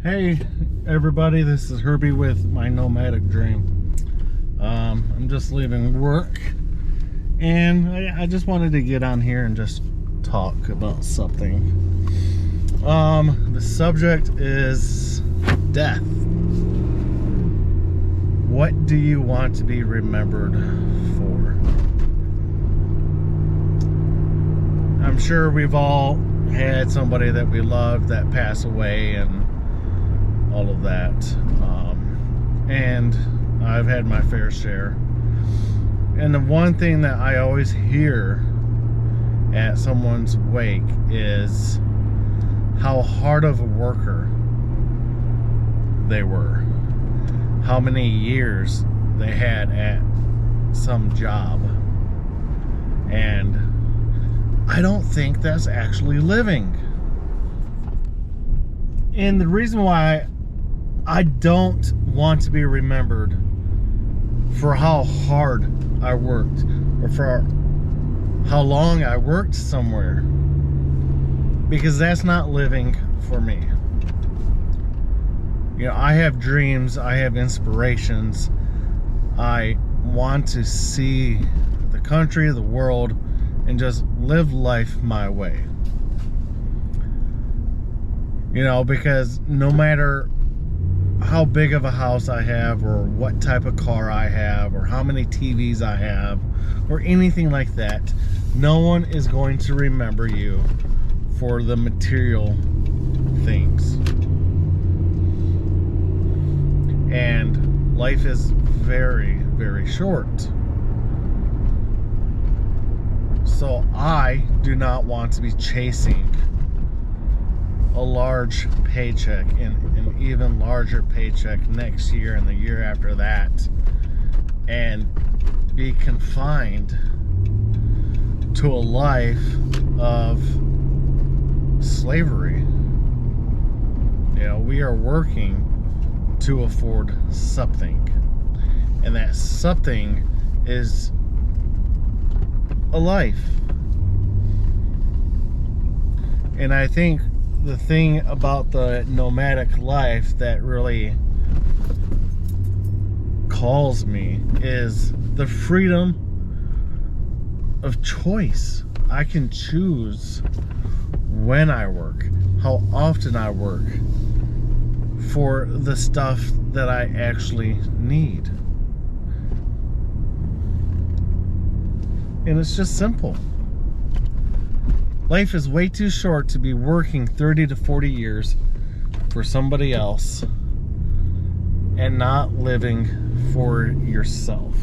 Hey everybody, this is Herbie with my Nomadic dream. I'm just leaving work and I just wanted to get on here and just talk about something. The subject is death. What do you want to be remembered for? I'm sure we've all had somebody that we loved that passed away and all of that, and I've had my fair share. And the one thing that I always hear at someone's wake is how hard of a worker they were, how many years they had at some job, and I don't think that's actually living. And the reason why I don't want to be remembered for how hard I worked or for how long I worked somewhere, because that's not living for me. You know, I have dreams, I have inspirations. I want to see the country, the world, and just live life my way. You know, because no matter how big of a house I have, or what type of car I have, or how many TVs I have, or anything like that, no one is going to remember you for the material things. And life is very, very short. So I do not want to be chasing a large paycheck and an even larger paycheck next year and the year after that, and be confined to a life of slavery. You know, we are working to afford something, and that something is a life. And I think the thing about the nomadic life that really calls me is the freedom of choice. I can choose when I work, how often I work, for the stuff that I actually need. And it's just simple. Life is way too short to be working 30 to 40 years for somebody else and not living for yourself.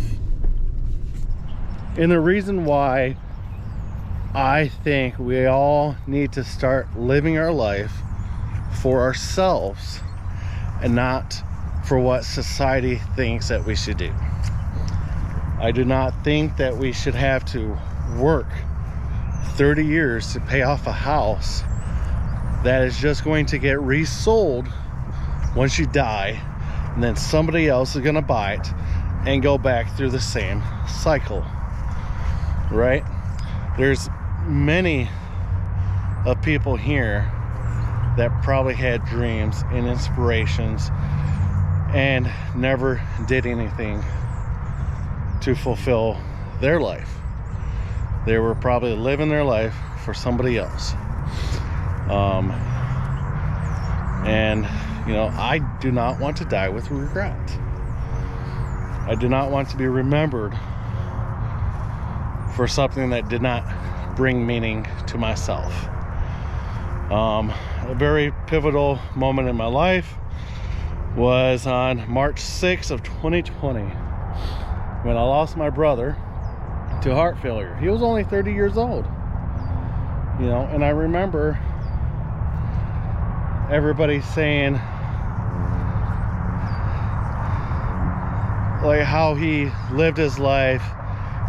And the reason why I think we all need to start living our life for ourselves and not for what society thinks that we should do. I do not think that we should have to work 30 years to pay off a house that is just going to get resold once you die, and then somebody else is going to buy it and go back through the same cycle, right? There's many of people here that probably had dreams and inspirations and never did anything to fulfill their life. They were probably living their life for somebody else. And you know, I do not want to die with regret. I do not want to be remembered for something that did not bring meaning to myself. A very pivotal moment in my life was on March 6th of 2020 when I lost my brother to heart failure. He was only 30 years old, you know, and I remember everybody saying like how he lived his life,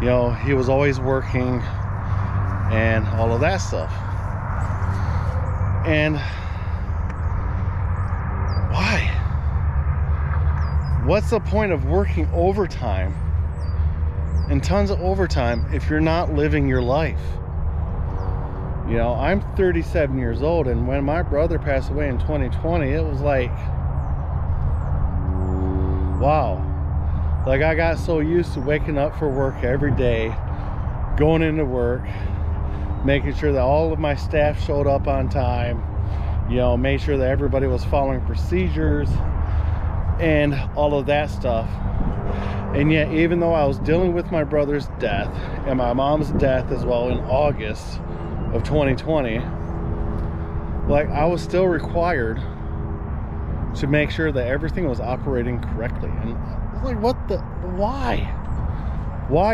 you know, he was always working and all of that stuff. And why? What's the point of working overtime and tons of overtime if you're not living your life? You know, I'm 37 years old, and when my brother passed away in 2020, it was like, wow. Like, I got so used to waking up for work every day, going into work, making sure that all of my staff showed up on time, you know, made sure that everybody was following procedures and all of that stuff. And yet, even though I was dealing with my brother's death and my mom's death as well in August of 2020, like, I was still required to make sure that everything was operating correctly. And like, what the, why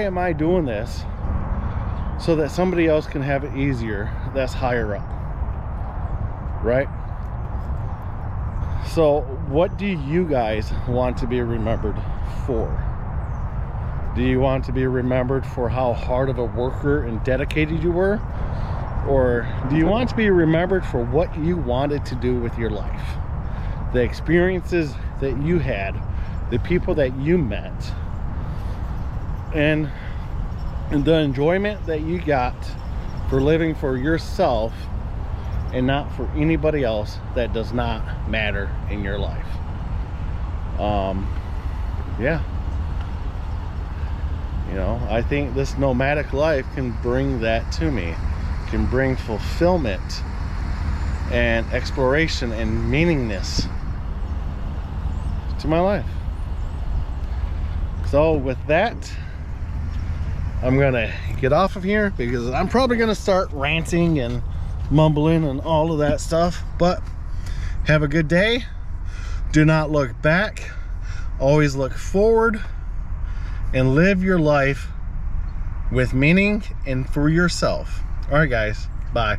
am I doing this so that somebody else can have it easier that's higher up, right? So what do you guys want to be remembered for? Do you want to be remembered for how hard of a worker and dedicated you were? Or do you want to be remembered for what you wanted to do with your life? The experiences that you had, the people that you met, and the enjoyment that you got for living for yourself and not for anybody else that does not matter in your life. Yeah. You know, I think this nomadic life can bring that to me, can bring fulfillment and exploration and meaningness to my life. So with that, I'm gonna get off of here because I'm probably gonna start ranting and mumbling and all of that stuff. But have a good day. Do not look back, always look forward, and live your life with meaning and for yourself. All right, guys, bye.